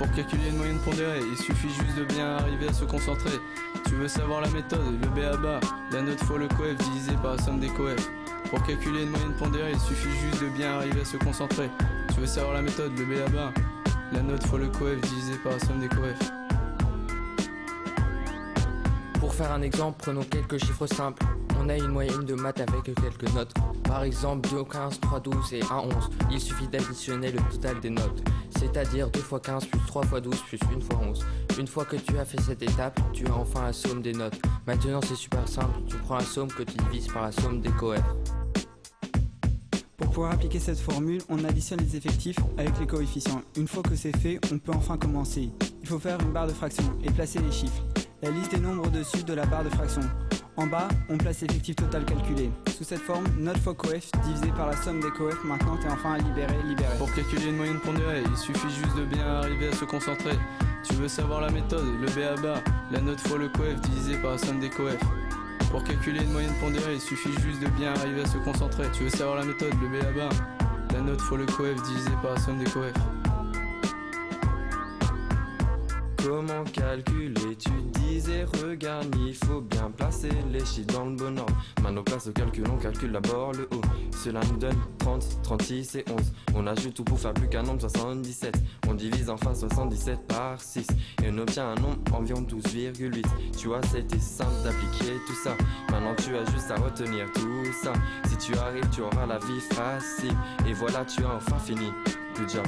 Pour calculer une moyenne pondérée, il suffit juste de bien arriver à se concentrer. Tu veux savoir la méthode, le b.a.-ba, la note fois le coef divisé par la somme des coefs. Pour calculer une moyenne pondérée, il suffit juste de bien arriver à se concentrer. Tu veux savoir la méthode, le b.a.-ba, la note fois le coef divisé par la somme des coefs. Pour faire un exemple, prenons quelques chiffres simples. On a une moyenne de maths avec quelques notes. Par exemple 2 au 15, 3, 12 et 1, 11. Il suffit d'additionner le total des notes. C'est-à-dire 2 fois 15 plus 3 fois 12 plus 1 fois 11. Une fois que tu as fait cette étape, tu as enfin la somme des notes. Maintenant c'est super simple, tu prends la somme que tu divises par la somme des coefs. Pour pouvoir appliquer cette formule, on additionne les effectifs avec les coefficients. Une fois que c'est fait, on peut enfin commencer. Il faut faire une barre de fraction et placer les chiffres. La liste des nombres au-dessus de la barre de fraction. En bas, on place l'effectif total calculé. Sous cette forme, note fois coef divisé par la somme des coefs. Maintenant, t'es enfin libéré. Pour calculer une moyenne pondérée, il suffit juste de bien arriver à se concentrer. Tu veux savoir la méthode, le b.a.-ba, la note fois le coef divisé par la somme des coefs. Pour calculer une moyenne pondérée, il suffit juste de bien arriver à se concentrer. Tu veux savoir la méthode, le b.a.-ba, la note fois le coef divisé par la somme des coefs. Comment calculer? Tu disais regarde, il faut bien placer les chiffres dans le bon ordre. Maintenant place au calcul, on calcule d'abord le haut. Cela nous donne 30, 36 et 11. On ajoute tout pour faire plus qu'un nombre 77. On divise enfin 77 par 6 et on obtient un nombre environ 12,8. Tu vois, c'était simple d'appliquer tout ça. Maintenant tu as juste à retenir tout ça. Si tu arrives, tu auras la vie facile. Et voilà, tu as enfin fini. Good job.